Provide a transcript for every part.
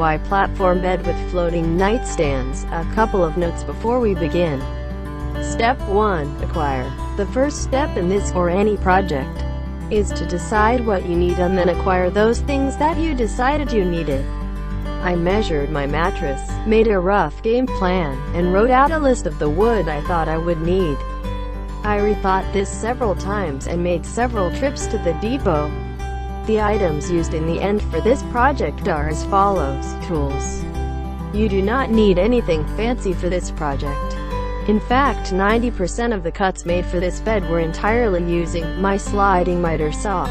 DIY platform bed with floating nightstands. A couple of notes before we begin. Step 1. Acquire. The first step in this or any project is to decide what you need and then acquire those things that you decided you needed. I measured my mattress, made a rough game plan, and wrote out a list of the wood I thought I would need. I rethought this several times and made several trips to the depot. The items used in the end for this project are as follows. Tools. You do not need anything fancy for this project. In fact, 90% of the cuts made for this bed were entirely using my sliding miter saw.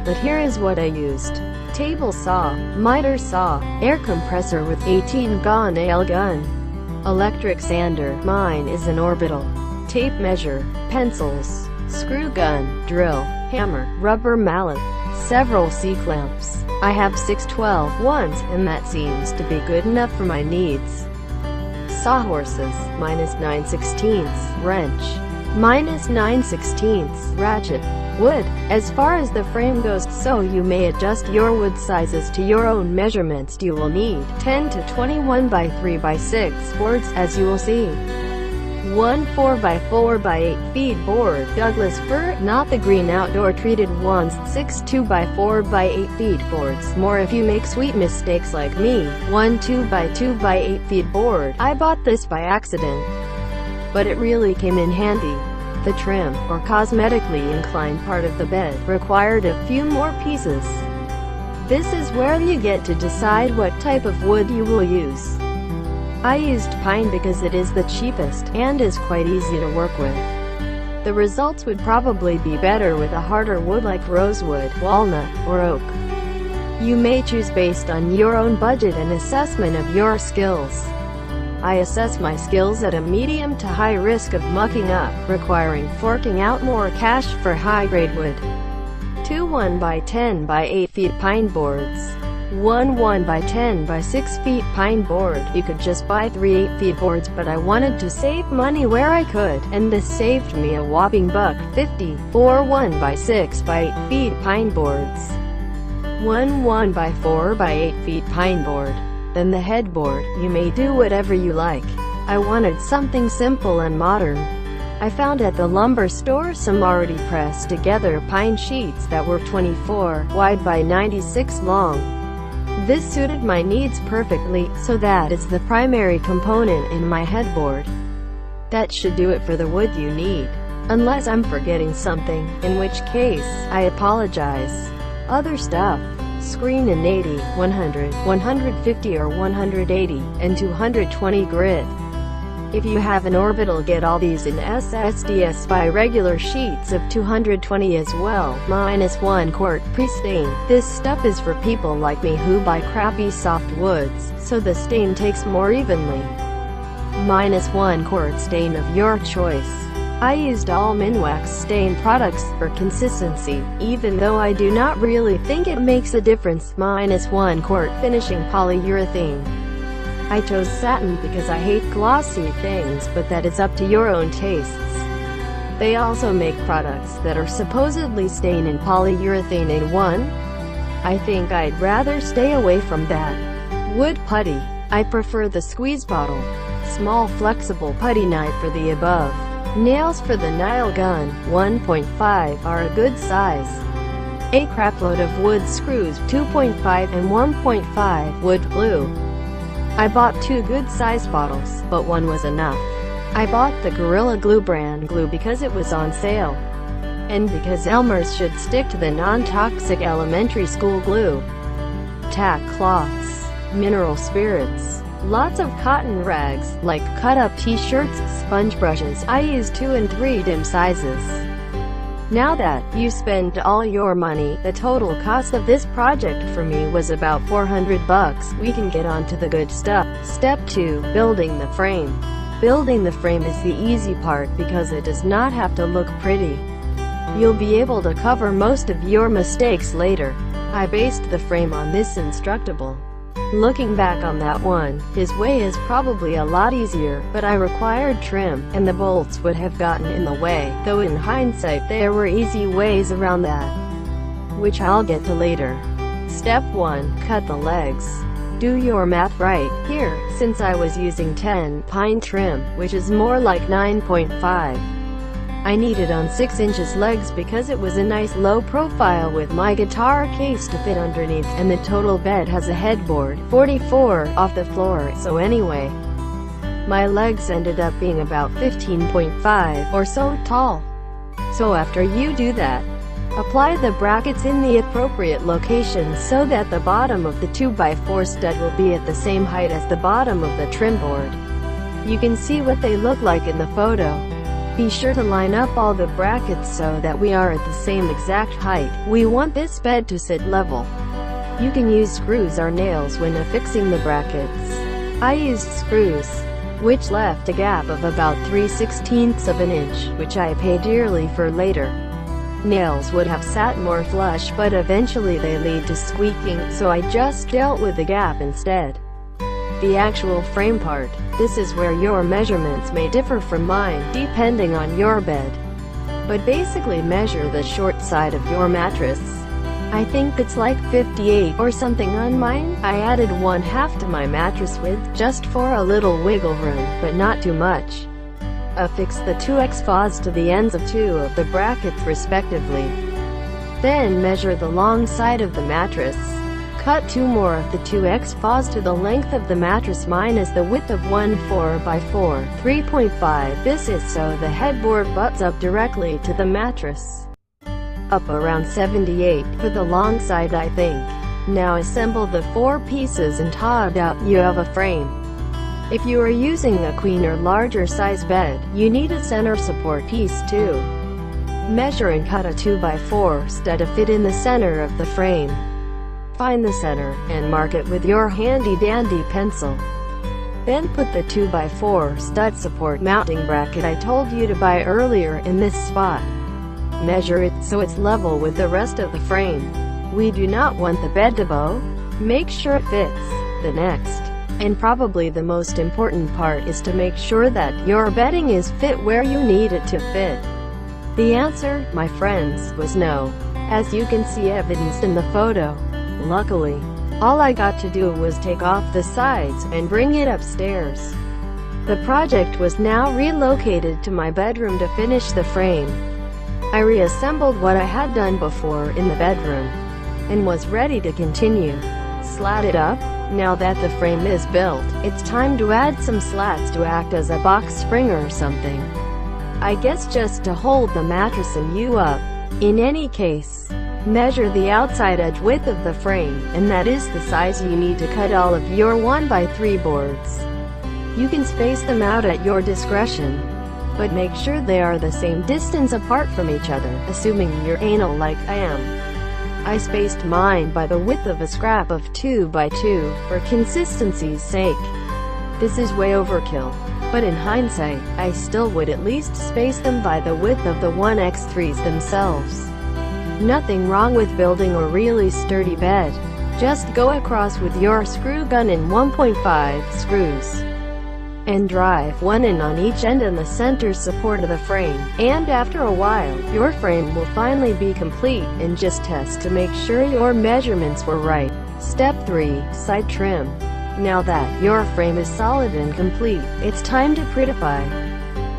But here is what I used. Table saw, miter saw, air compressor with 18-gauge nail gun, electric sander, mine is an orbital, tape measure, pencils, screw gun, drill, hammer, rubber mallet, several C-clamps. I have 6 12 ones, and that seems to be good enough for my needs. Sawhorses, -9/16, wrench, -9/16, ratchet. Wood, as far as the frame goes, so you may adjust your wood sizes to your own measurements. You will need 10 to 21 by 3 by 6 boards, as you will see. 1 4 by 4 by 8 feet board, Douglas fir, not the green outdoor treated ones. 6 2 by 4 by 8 feet boards. More if you make sweet mistakes like me. 1 2 by 2 by 8 feet board. I bought this by accident, but it really came in handy. The trim, or cosmetically inclined part of the bed, required a few more pieces. This is where you get to decide what type of wood you will use. I used pine because it is the cheapest, and is quite easy to work with. The results would probably be better with a harder wood like rosewood, walnut, or oak. You may choose based on your own budget and assessment of your skills. I assess my skills at a medium to high risk of mucking up, requiring forking out more cash for high-grade wood. 2 1 by 10 by 8 feet pine boards. 1 1 by 10 by 6 feet pine board. You could just buy 3 8 feet boards, but I wanted to save money where I could, and this saved me a whopping $1.50. 4 1 by 6 by 8 feet pine boards. 1 1 by 4 by 8 feet pine board. Then the headboard. You may do whatever you like. I wanted something simple and modern. I found at the lumber store some already pressed together pine sheets that were 24 wide by 96 long. This suited my needs perfectly, so that is the primary component in my headboard. That should do it for the wood you need. Unless I'm forgetting something, in which case, I apologize. Other stuff. Screen in 80, 100, 150 or 180, and 220 grit. If you have an orbital, get all these in SSDS. Buy regular sheets of 220 as well. -1 quart pre-stain. This stuff is for people like me who buy crappy soft woods, so the stain takes more evenly. -1 quart stain of your choice. I used all Minwax stain products for consistency, even though I do not really think it makes a difference. -1 quart finishing polyurethane. I chose satin because I hate glossy things, but that is up to your own tastes. They also make products that are supposedly stain in polyurethane A1. I think I'd rather stay away from that. Wood putty. I prefer the squeeze bottle. Small flexible putty knife for the above. Nails for the nail gun, 1.5, are a good size. A crapload of wood screws, 2.5 and 1.5, wood glue. I bought 2 good-sized bottles, but one was enough. I bought the Gorilla Glue brand glue because it was on sale, and because Elmer's should stick to the non-toxic elementary school glue. Tack cloths, mineral spirits. Lots of cotton rags, like cut-up t-shirts, sponge brushes. I use 2 and 3 dim sizes. Now that you spend all your money, the total cost of this project for me was about $400. We can get on to the good stuff. Step 2. Building the frame. Building the frame is the easy part because it does not have to look pretty. You'll be able to cover most of your mistakes later. I based the frame on this Instructable. Looking back on that one, his way is probably a lot easier, but I required trim, and the bolts would have gotten in the way, though in hindsight there were easy ways around that, which I'll get to later. Step 1. Cut the legs. Do your math right. Here, since I was using 10 pine trim, which is more like 9.5, I needed on 6 inches legs because it was a nice low profile with my guitar case to fit underneath, and the total bed has a headboard 44 off the floor, so anyway, my legs ended up being about 15.5 or so tall. So after you do that, apply the brackets in the appropriate location so that the bottom of the 2x4 stud will be at the same height as the bottom of the trim board. You can see what they look like in the photo. Be sure to line up all the brackets so that we are at the same exact height. We want this bed to sit level. You can use screws or nails when affixing the brackets. I used screws, which left a gap of about 3/16 of an inch, which I paid dearly for later. Nails would have sat more flush, but eventually they lead to squeaking, so I just dealt with the gap instead. The actual frame part, this is where your measurements may differ from mine, depending on your bed. But basically measure the short side of your mattress. I think it's like 58 or something on mine. I added 1/2 to my mattress width, just for a little wiggle room, but not too much. Affix the 2 X-Fos to the ends of 2 of the brackets respectively. Then measure the long side of the mattress. Cut 2 more of the 2 X-Fos to the length of the mattress minus the width of 1 4x4, 3.5. This is so the headboard butts up directly to the mattress. Up around 78 for the long side, I think. Now assemble the 4 pieces and ta-da, you have a frame. If you are using a queen or larger size bed, you need a center support piece too. Measure and cut a 2x4 stud to fit in the center of the frame. Find the center, and mark it with your handy-dandy pencil. Then put the 2x4 stud support mounting bracket I told you to buy earlier in this spot. Measure it so it's level with the rest of the frame. We do not want the bed to bow. Make sure it fits. The next, and probably the most important part, is to make sure that your bedding is fit where you need it to fit. The answer, my friends, was no, as you can see evidenced in the photo. Luckily, all I got to do was take off the sides and bring it upstairs. The project was now relocated to my bedroom to finish the frame. I reassembled what I had done before in the bedroom, and was ready to continue. Slat it up. Now that the frame is built, it's time to add some slats to act as a box spring or something. I guess just to hold the mattress and you up. In any case, measure the outside edge width of the frame, and that is the size you need to cut all of your 1x3 boards. You can space them out at your discretion, but make sure they are the same distance apart from each other, assuming you're anal like I am. I spaced mine by the width of a scrap of 2x2, for consistency's sake. This is way overkill, but in hindsight, I still would at least space them by the width of the 1x3s themselves. Nothing wrong with building a really sturdy bed. Just go across with your screw gun and 1.5 screws, and drive one in on each end and the center support of the frame, and after a while, your frame will finally be complete. And just test to make sure your measurements were right. Step 3. Side trim. Now that your frame is solid and complete, it's time to prettify.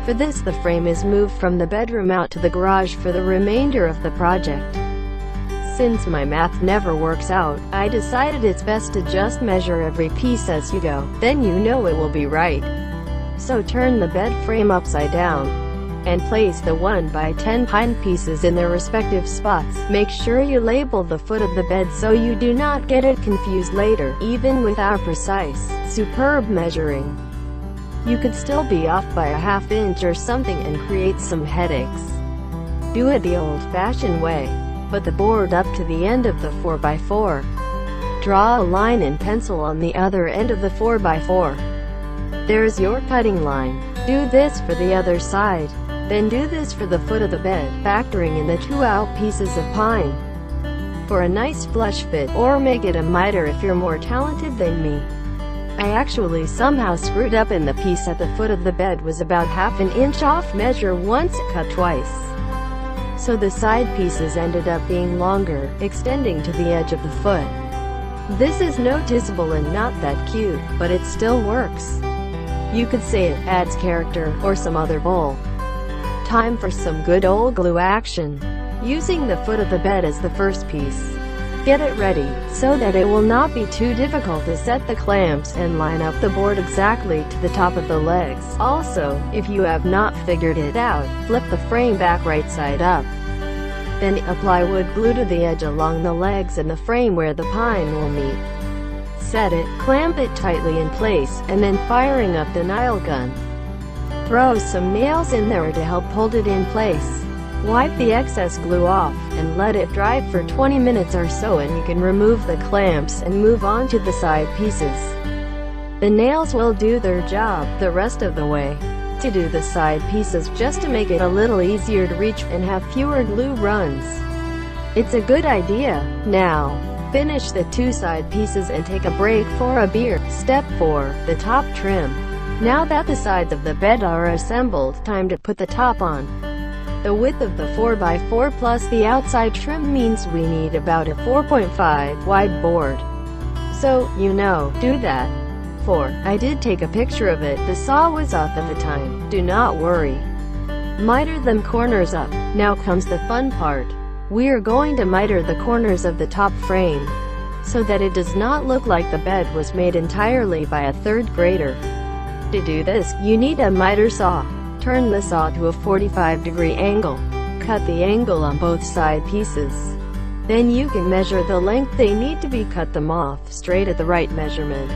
For this, the frame is moved from the bedroom out to the garage for the remainder of the project. Since my math never works out, I decided it's best to just measure every piece as you go, then you know it will be right. So turn the bed frame upside down, and place the 1x10 pine pieces in their respective spots. Make sure you label the foot of the bed so you do not get it confused later. Even with our precise, superb measuring, you could still be off by a ½ inch or something and create some headaches. Do it the old-fashioned way. Put the board up to the end of the 4x4. Draw a line in pencil on the other end of the 4x4. There's your cutting line. Do this for the other side. Then do this for the foot of the bed, factoring in the 2 out pieces of pine. For a nice flush fit, or make it a miter if you're more talented than me. I actually somehow screwed up, and the piece at the foot of the bed was about ½ inch off measure once, cut twice. So the side pieces ended up being longer, extending to the edge of the foot. This is noticeable and not that cute, but it still works. You could say it adds character, or some other bull. Time for some good old glue action. Using the foot of the bed as the first piece. Get it ready, so that it will not be too difficult to set the clamps and line up the board exactly to the top of the legs. Also, if you have not figured it out, flip the frame back right side up. Then apply wood glue to the edge along the legs and the frame where the pine will meet. Set it, clamp it tightly in place, and then firing up the nail gun. Throw some nails in there to help hold it in place. Wipe the excess glue off, and let it dry for 20 minutes or so, and you can remove the clamps and move on to the side pieces. The nails will do their job the rest of the way. To do the side pieces just to make it a little easier to reach and have fewer glue runs. It's a good idea. Now, finish the two side pieces and take a break for a beer. Step 4. The top trim. Now that the sides of the bed are assembled, time to put the top on. The width of the 4x4 plus the outside trim means we need about a 4.5 wide board. So, do that. 4. I did take a picture of it. The saw was up at the time. Do not worry. Miter them corners up. Now comes the fun part. We are going to miter the corners of the top frame, so that it does not look like the bed was made entirely by a third grader. To do this, you need a miter saw. Turn the saw to a 45-degree angle. Cut the angle on both side pieces. Then you can measure the length they need to be, cut them off straight at the right measurement.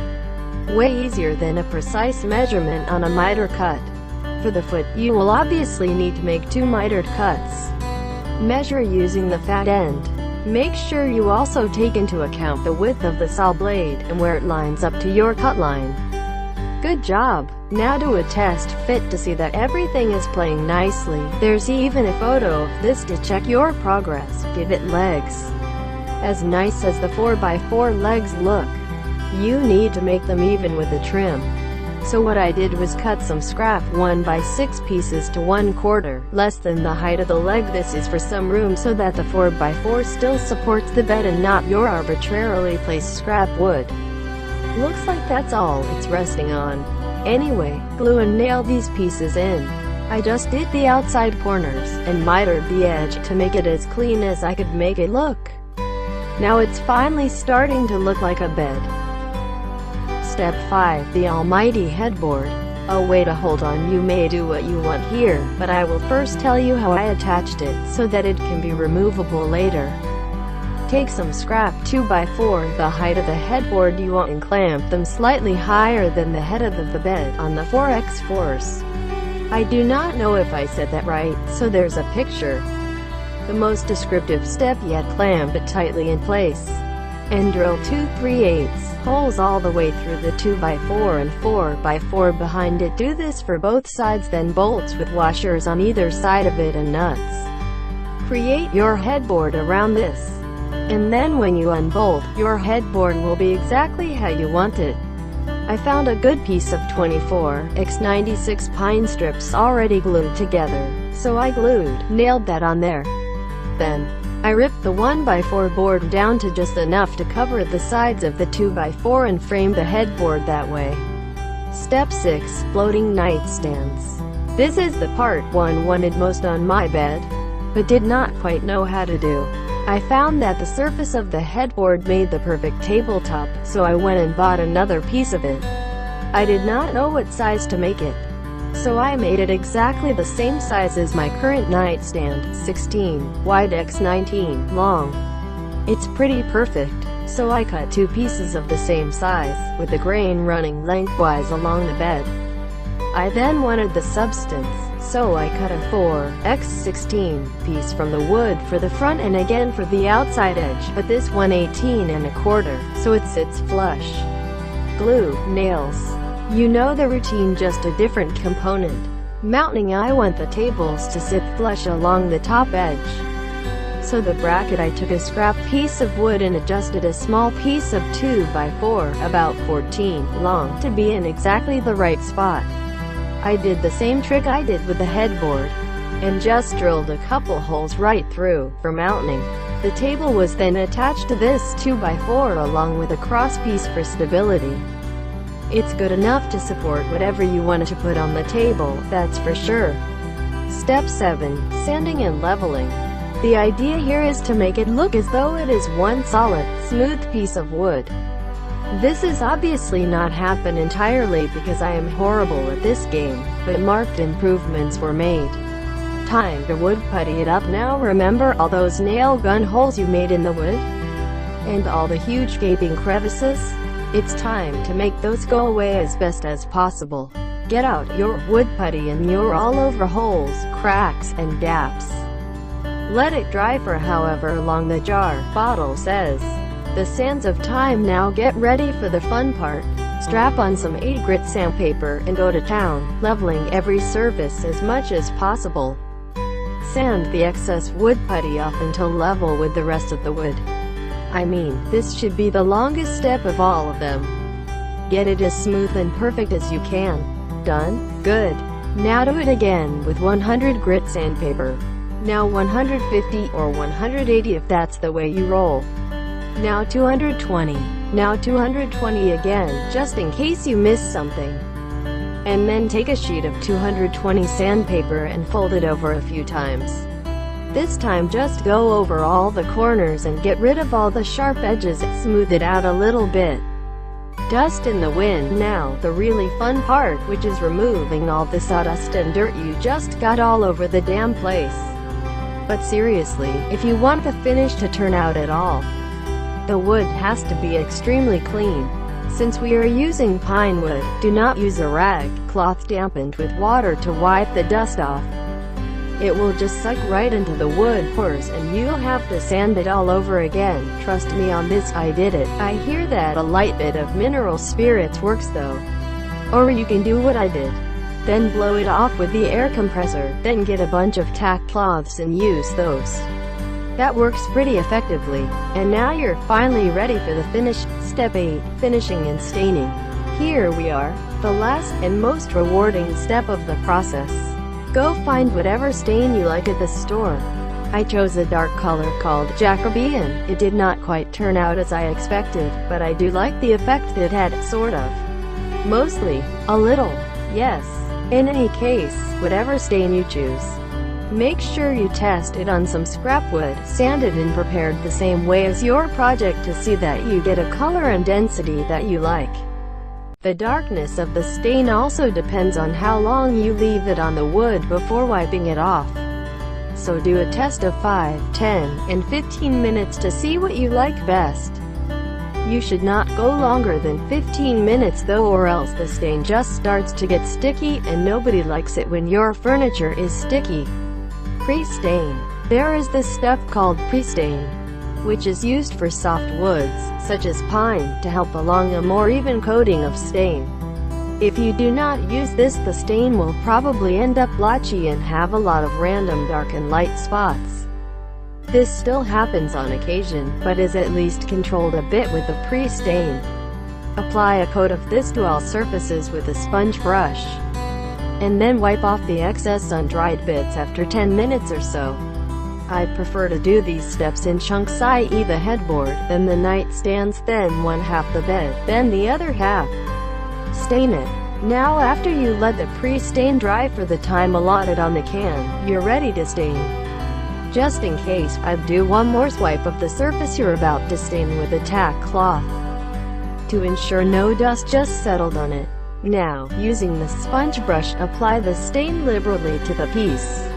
Way easier than a precise measurement on a miter cut. For the foot, you will obviously need to make 2 mitered cuts. Measure using the fat end. Make sure you also take into account the width of the saw blade, and where it lines up to your cut line. Good job! Now do a test fit to see that everything is playing nicely. There's even a photo of this to check your progress. Give it legs. As nice as the 4x4 legs look, you need to make them even with the trim. So what I did was cut some scrap 1x6 pieces to 1/4, less than the height of the leg. This is for some room so that the 4x4 still supports the bed and not your arbitrarily placed scrap wood. Looks like that's all it's resting on. Anyway, glue and nail these pieces in. I just did the outside corners, and mitered the edge to make it as clean as I could make it look. Now it's finally starting to look like a bed. Step 5. The almighty headboard. A way to hold on. You may do what you want here, but I will first tell you how I attached it, so that it can be removable later. Take some scrap 2x4, the height of the headboard you want, and clamp them slightly higher than the head of the bed on the 4x4s. I do not know if I said that right, so there's a picture. The most descriptive step yet, clamp it tightly in place. And drill 2 3/8 holes all the way through the 2x4 and 4x4 behind it. Do this for both sides, then bolts with washers on either side of it and nuts. Create your headboard around this. And then when you unbolt, your headboard will be exactly how you want it. I found a good piece of 24x96 pine strips already glued together, so I nailed that on there. Then, I ripped the 1x4 board down to just enough to cover the sides of the 2x4 and framed the headboard that way. Step 6. Floating nightstands. This is the part one wanted most on my bed, but did not quite know how to do. I found that the surface of the headboard made the perfect tabletop, so I went and bought another piece of it. I did not know what size to make it, so I made it exactly the same size as my current nightstand, 16 wide x 19 long. It's pretty perfect, so I cut 2 pieces of the same size, with the grain running lengthwise along the bed. I then wanted the substance, so I cut a 4x16 piece from the wood for the front and again for the outside edge, but this one 18 1/4, so it sits flush. Glue, nails. You know the routine, just a different component. Mounting, I want the tables to sit flush along the top edge. So the bracket, I took a scrap piece of wood and adjusted a small piece of 2x4, about 14 long, to be in exactly the right spot. I did the same trick I did with the headboard, and just drilled a couple holes right through, for mounting. The table was then attached to this 2x4 along with a crosspiece for stability. It's good enough to support whatever you wanted to put on the table, that's for sure. Step 7. Sanding and leveling. The idea here is to make it look as though it is one solid, smooth piece of wood. This is obviously not happen entirely because I am horrible at this game, but marked improvements were made. Time to wood putty it up now. Remember all those nail gun holes you made in the wood? And all the huge gaping crevices? It's time to make those go away as best as possible. Get out your wood putty and your all over holes, cracks, and gaps. Let it dry for however long the jar bottle says. The sands of time. Now get ready for the fun part. Strap on some 8 grit sandpaper and go to town, leveling every surface as much as possible. Sand the excess wood putty off until level with the rest of the wood. I mean, this should be the longest step of all of them. Get it as smooth and perfect as you can. Done? Good. Now do it again with 100 grit sandpaper. Now 150 or 180 if that's the way you roll. Now 220. Now 220 again, just in case you missed something. And then take a sheet of 220 sandpaper and fold it over a few times. This time just go over all the corners and get rid of all the sharp edges, smooth it out a little bit. Dust in the wind. Now, the really fun part, which is removing all the sawdust and dirt you just got all over the damn place. But seriously, if you want the finish to turn out at all, the wood has to be extremely clean. Since we are using pine wood, do not use a rag, cloth dampened with water to wipe the dust off. It will just suck right into the wood pores and you'll have to sand it all over again. Trust me on this, I did it. I hear that a light bit of mineral spirits works though. Or you can do what I did. Then blow it off with the air compressor, then get a bunch of tack cloths and use those. That works pretty effectively. And now you're finally ready for the finish. Step 8. Finishing and staining. Here we are, the last and most rewarding step of the process. Go find whatever stain you like at the store. I chose a dark color called Jacobean. It did not quite turn out as I expected, but I do like the effect it had, sort of. Mostly. A little. Yes. In any case, whatever stain you choose, make sure you test it on some scrap wood, sanded and prepared the same way as your project to see that you get a color and density that you like. The darkness of the stain also depends on how long you leave it on the wood before wiping it off. So do a test of 5, 10, and 15 minutes to see what you like best. You should not go longer than 15 minutes though, or else the stain just starts to get sticky, and nobody likes it when your furniture is sticky. Pre-stain. There is this stuff called pre-stain, which is used for soft woods, such as pine, to help along a more even coating of stain. If you do not use this, the stain will probably end up blotchy and have a lot of random dark and light spots. This still happens on occasion, but is at least controlled a bit with the pre-stain. Apply a coat of this to all surfaces with a sponge brush, and then wipe off the excess undried bits after 10 minutes or so. I prefer to do these steps in chunks, i.e. the headboard, then the nightstands, then one half the bed, then the other half. Stain it. Now after you let the pre-stain dry for the time allotted on the can, you're ready to stain. Just in case, I'd do one more swipe of the surface you're about to stain with a tack cloth, to ensure no dust just settled on it. Now, using the sponge brush, apply the stain liberally to the piece.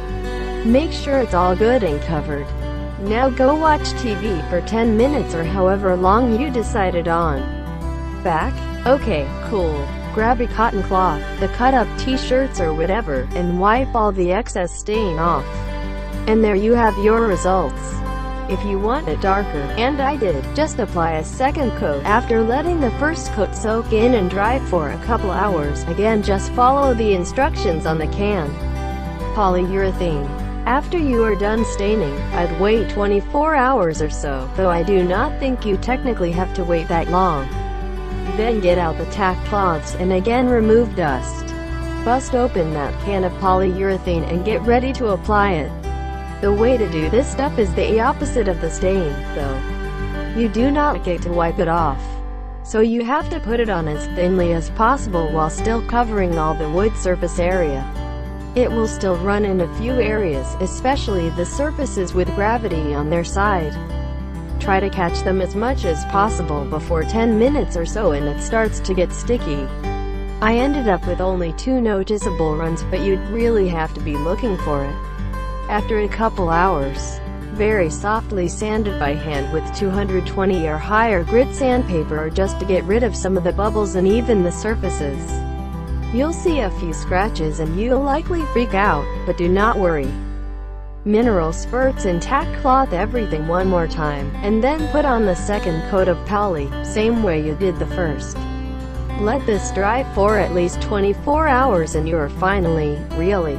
Make sure it's all good and covered. Now go watch TV for 10 minutes or however long you decided on. Back? Okay, cool. Grab a cotton cloth, the cut-up t-shirts or whatever, and wipe all the excess stain off. And there you have your results. If you want it darker, and I did, just apply a second coat after letting the first coat soak in and dry for a couple hours. Again, just follow the instructions on the can. Polyurethane. After you are done staining, I'd wait 24 hours or so, though I do not think you technically have to wait that long. Then get out the tack cloths and again remove dust. Bust open that can of polyurethane and get ready to apply it. The way to do this stuff is the opposite of the stain, though. You do not get to wipe it off. So you have to put it on as thinly as possible while still covering all the wood surface area. It will still run in a few areas, especially the surfaces with gravity on their side. Try to catch them as much as possible before 10 minutes or so and it starts to get sticky. I ended up with only 2 noticeable runs, but you'd really have to be looking for it. After a couple hours, very softly sanded by hand with 220 or higher grit sandpaper, or just to get rid of some of the bubbles and even the surfaces. You'll see a few scratches and you'll likely freak out, but do not worry. Mineral spurts and tack cloth everything one more time, and then put on the second coat of poly, same way you did the first. Let this dry for at least 24 hours and you're finally, really,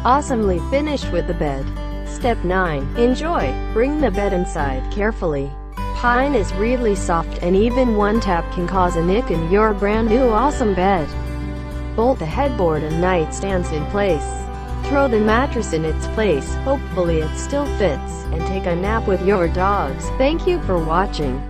awesomely finished with the bed. Step 9. Enjoy. Bring the bed inside carefully. Pine is really soft and even one tap can cause a nick in your brand new awesome bed. Bolt the headboard and nightstands in place. Throw the mattress in its place, hopefully it still fits, and take a nap with your dogs. Thank you for watching.